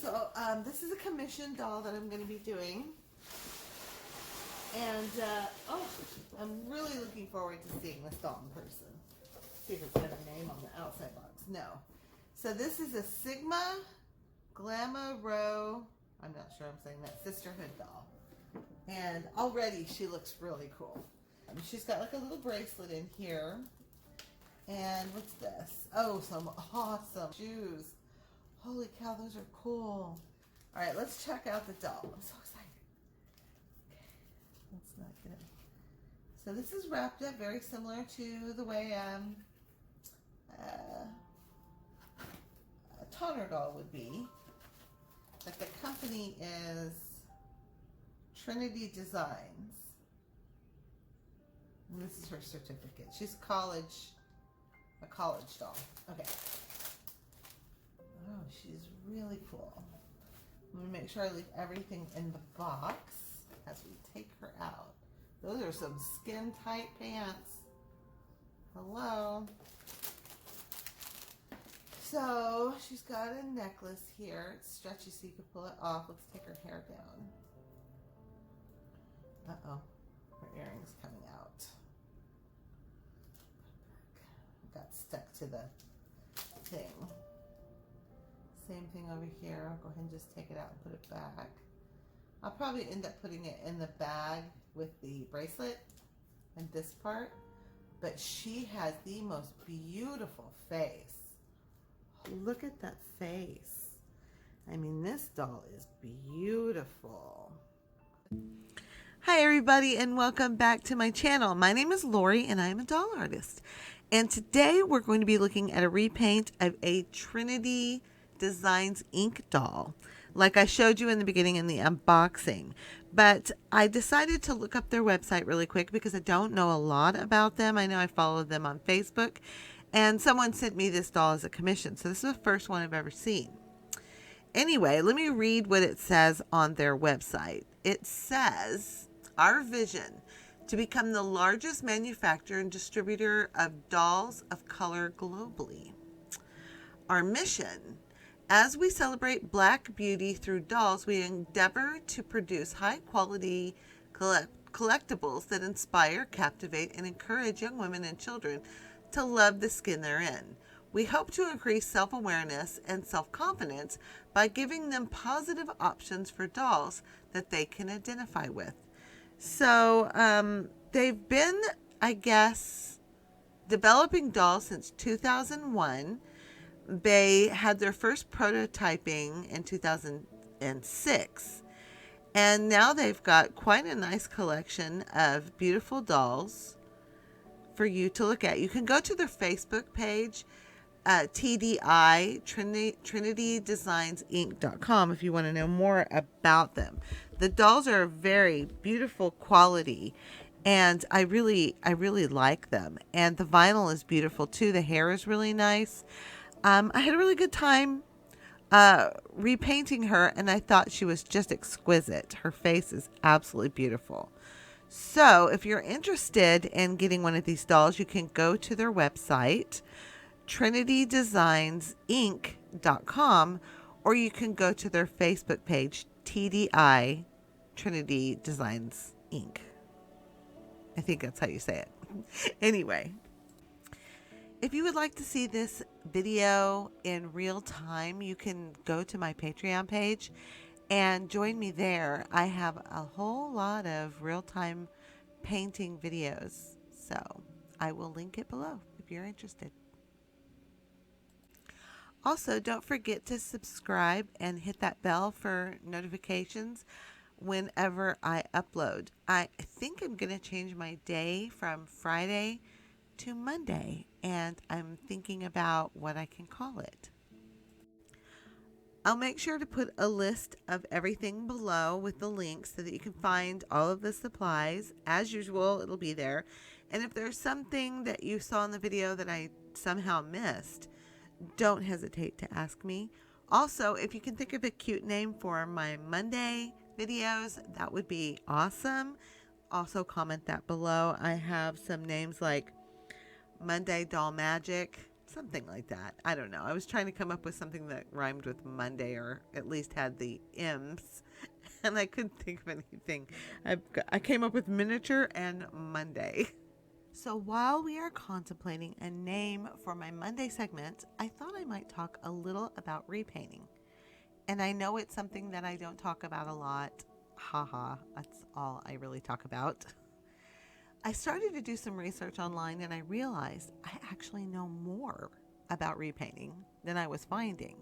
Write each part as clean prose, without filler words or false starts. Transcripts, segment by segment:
So this is a commission doll that I'm going to be doing. And I'm really looking forward to seeing this doll in person. See if it's got a name on the outside box. No. So this is a Sigma Glamour Row, I'm not sure I'm saying that, Sisterhood doll. And already she looks really cool. She's got like a little bracelet in here. And what's this? Oh, some awesome shoes. Holy cow, those are cool. All right, let's check out the doll. I'm so excited. Okay, that's not good. So this is wrapped up very similar to the way a toner doll would be. But the company is Trinity Designs. And this is her certificate. She's a college doll. Okay. Oh, she's really cool. I'm going to make sure I leave everything in the box as we take her out. Those are some skin tight pants. Hello. So she's got a necklace here. It's stretchy so you can pull it off. Let's take her hair down. Uh-oh. Her earring's coming out. Got stuck to the thing. Same thing over here. I'll go ahead and just take it out and put it back. I'll probably end up putting it in the bag with the bracelet and this part. But she has the most beautiful face. Look at that face. I mean, this doll is beautiful. Hi everybody, and welcome back to my channel. My name is Lori and I'm a doll artist. And today we're going to be looking at a repaint of a Trinity Designs ink doll, like I showed you in the beginning in the unboxing. But I decided to look up their website really quick because I don't know a lot about them. I know I followed them on Facebook, and someone sent me this doll as a commission. So this is the first one I've ever seen. Anyway, let me read what it says on their website. It says, our vision to become the largest manufacturer and distributor of dolls of color globally. Our mission, as we celebrate Black beauty through dolls, we endeavor to produce high-quality collectibles that inspire, captivate, and encourage young women and children to love the skin they're in. We hope to increase self-awareness and self-confidence by giving them positive options for dolls that they can identify with. So they've been, I guess, developing dolls since 2001. They had their first prototyping in 2006. And now they've got quite a nice collection of beautiful dolls for you to look at. You can go to their Facebook page, TDI, TrinityDesignsInc.com, if you want to know more about them. The dolls are very beautiful quality, and I really like them. And the vinyl is beautiful too. The hair is really nice. I had a really good time repainting her, and I thought she was just exquisite. Her face is absolutely beautiful. So if you're interested in getting one of these dolls, you can go to their website, TrinityDesignsInc.com, or you can go to their Facebook page, TDI, Trinity Designs Inc. I think that's how you say it. Anyway, if you would like to see this video in real time, you can go to my Patreon page and join me there. I have a whole lot of real-time painting videos, so I will link it below if you're interested. Also, don't forget to subscribe and hit that bell for notifications whenever I upload. I think I'm going to change my day from Friday to Monday, and I'm thinking about what I can call it. I'll make sure to put a list of everything below with the links so that you can find all of the supplies. As usual, it'll be there. And if there's something that you saw in the video that I somehow missed, don't hesitate to ask me. Also, if you can think of a cute name for my Monday videos, that would be awesome. Also, comment that below. I have some names like Monday Doll Magic, Something like that. I don't know. I was trying to come up with something that rhymed with Monday or at least had the M's, and I couldn't think of anything. I came up with miniature and Monday. So while we are contemplating a name for my Monday segment, I thought I might talk a little about repainting. And I know it's something that I don't talk about a lot. Haha, that's all I really talk about. I started to do some research online and I realized I actually know more about repainting than I was finding.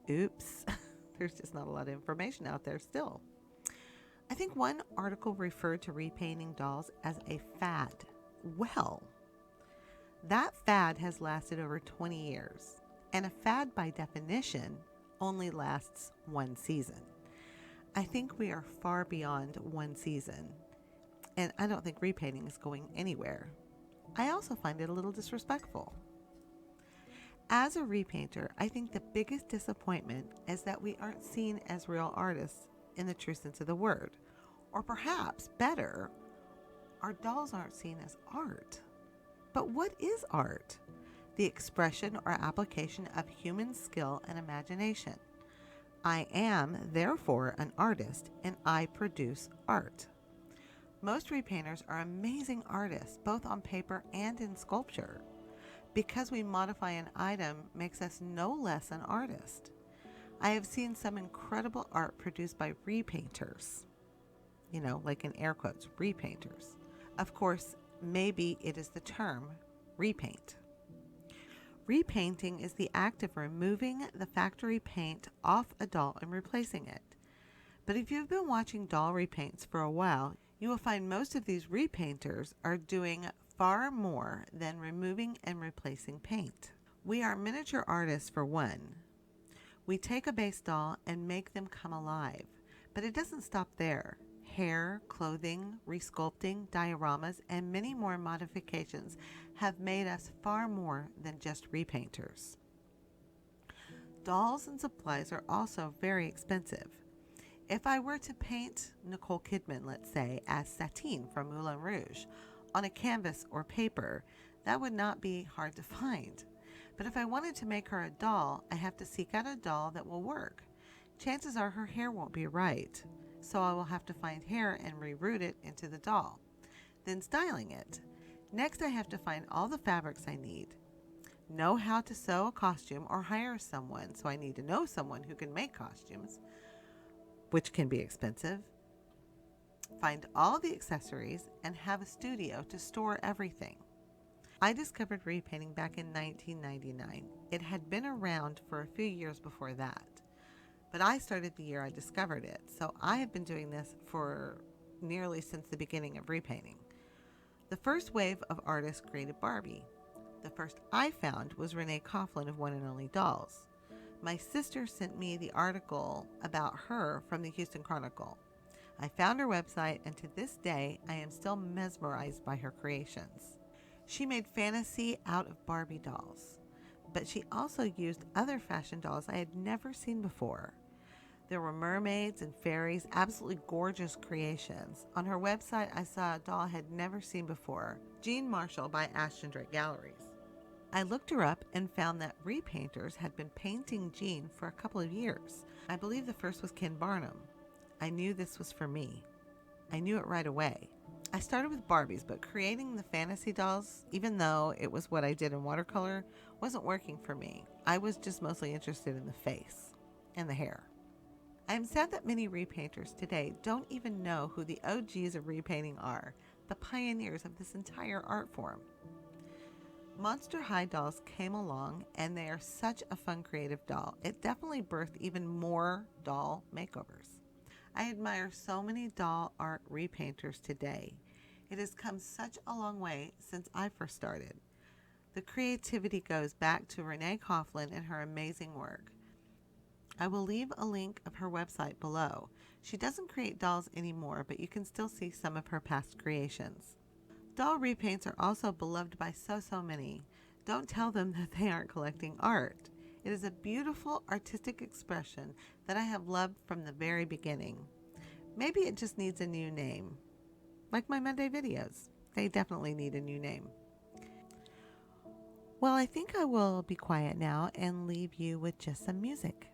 Oops, there's just not a lot of information out there still. I think one article referred to repainting dolls as a fad. Well, that fad has lasted over 20 years, and a fad by definition only lasts one season. I think we are far beyond one season, and I don't think repainting is going anywhere. I also find it a little disrespectful. As a repainter, I think the biggest disappointment is that we aren't seen as real artists in the true sense of the word. Or perhaps better, our dolls aren't seen as art. But what is art? The expression or application of human skill and imagination. I am, therefore, an artist, and I produce art. Most repainters are amazing artists, both on paper and in sculpture. Because we modify an item makes us no less an artist. I have seen some incredible art produced by repainters. Like in air quotes, repainters. Of course, maybe it is the term repaint. Repainting is the act of removing the factory paint off a doll and replacing it. But if you've been watching doll repaints for a while, you will find most of these repainters are doing far more than removing and replacing paint. We are miniature artists for one. We take a base doll and make them come alive, but it doesn't stop there. Hair, clothing, resculpting, dioramas, and many more modifications have made us far more than just repainters. Dolls and supplies are also very expensive. If I were to paint Nicole Kidman, let's say, as Satine from Moulin Rouge on a canvas or paper, that would not be hard to find. But if I wanted to make her a doll, I have to seek out a doll that will work. Chances are her hair won't be right, so I will have to find hair and reroute it into the doll. Then styling it. Next, I have to find all the fabrics I need. Know how to sew a costume or hire someone, so I need to know someone who can make costumes, which can be expensive. Find all the accessories and have a studio to store everything. I discovered repainting back in 1999. It had been around for a few years before that, but I started the year I discovered it, so I have been doing this for nearly since the beginning of repainting. The first wave of artists created Barbie. The first I found was Renee Coughlin of One and Only Dolls. My sister sent me the article about her from the Houston Chronicle. I found her website, and to this day, I am still mesmerized by her creations. She made fantasy out of Barbie dolls, but she also used other fashion dolls I had never seen before. There were mermaids and fairies, absolutely gorgeous creations. On her website, I saw a doll I had never seen before, Jean Marshall by Ashton Drake Galleries. I looked her up and found that repainters had been painting Jean for a couple of years. I believe the first was Ken Barnum. I knew this was for me. I knew it right away. I started with Barbies, but creating the fantasy dolls, even though it was what I did in watercolor, wasn't working for me. I was just mostly interested in the face and the hair. I am sad that many repainters today don't even know who the OGs of repainting are, the pioneers of this entire art form. Monster High dolls came along, and they are such a fun creative doll. It definitely birthed even more doll makeovers. I admire so many doll art repainters today. It has come such a long way since I first started. The creativity goes back to Renee Coughlin and her amazing work. I will leave a link of her website below. She doesn't create dolls anymore, but you can still see some of her past creations. Doll repaints are also beloved by so many. Don't tell them that they aren't collecting art. It is a beautiful artistic expression that I have loved from the very beginning. Maybe it just needs a new name. Like my Monday videos. They definitely need a new name. Well, I think I will be quiet now and leave you with just some music.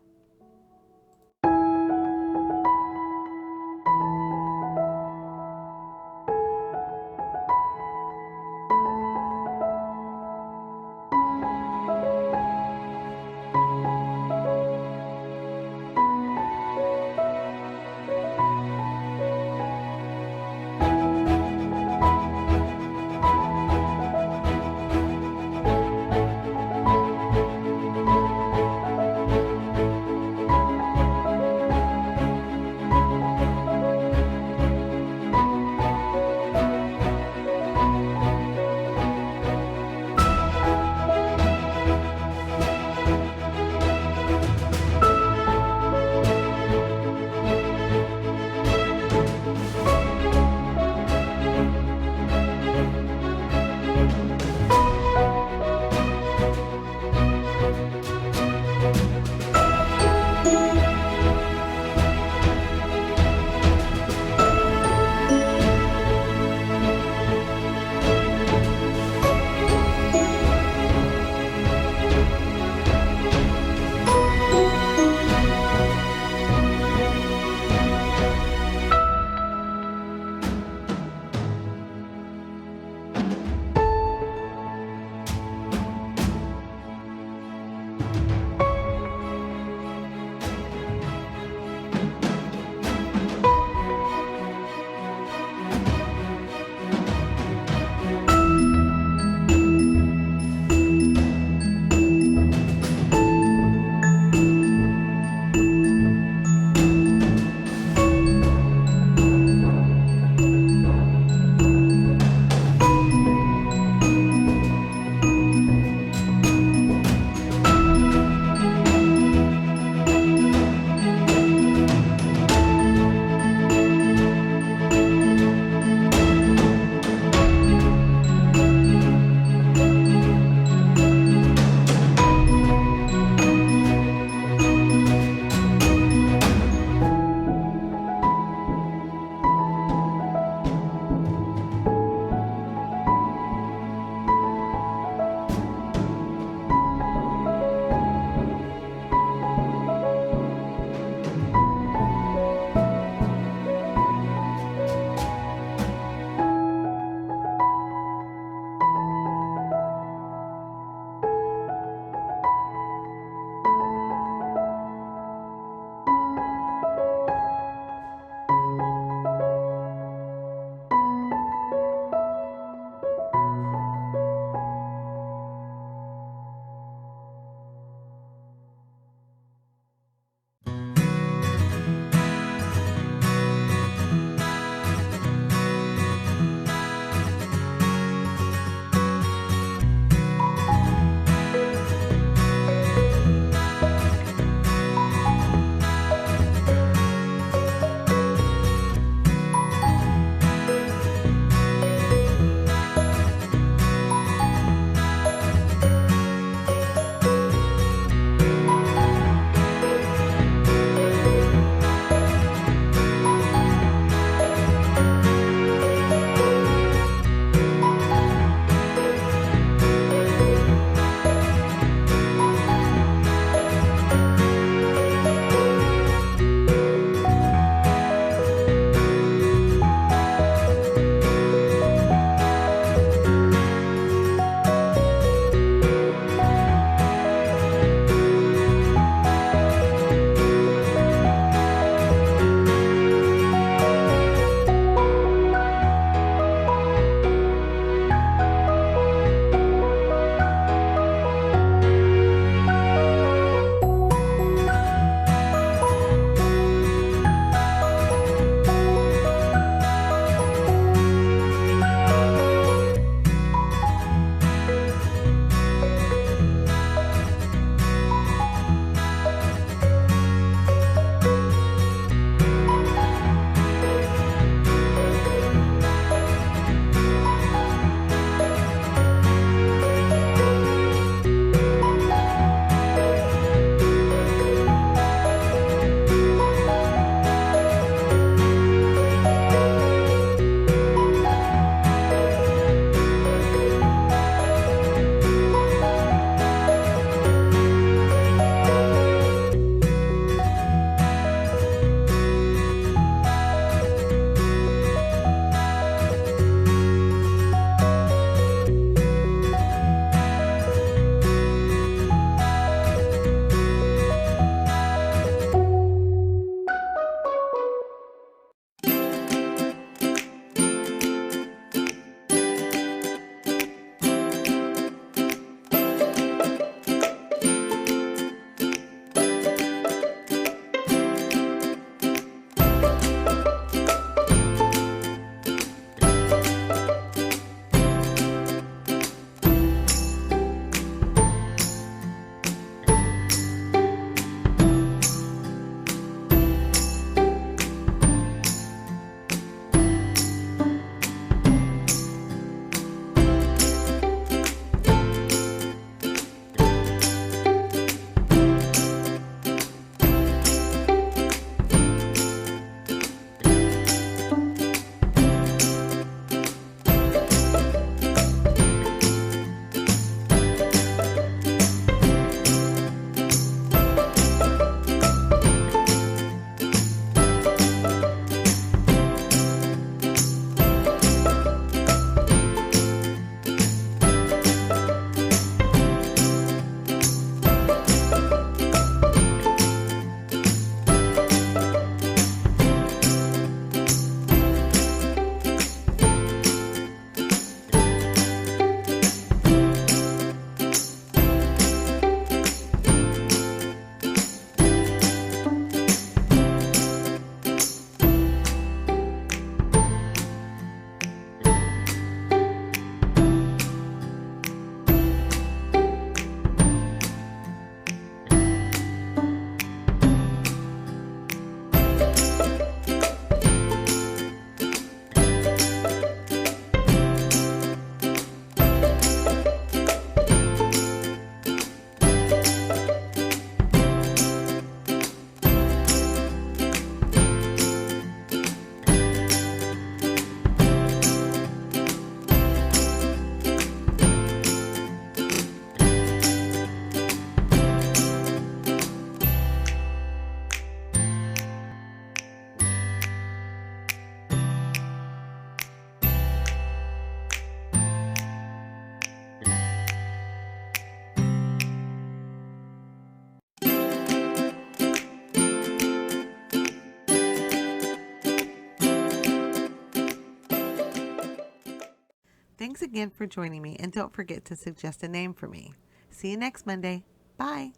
Thanks again for joining me, and don't forget to suggest a name for me. See you next Monday. Bye.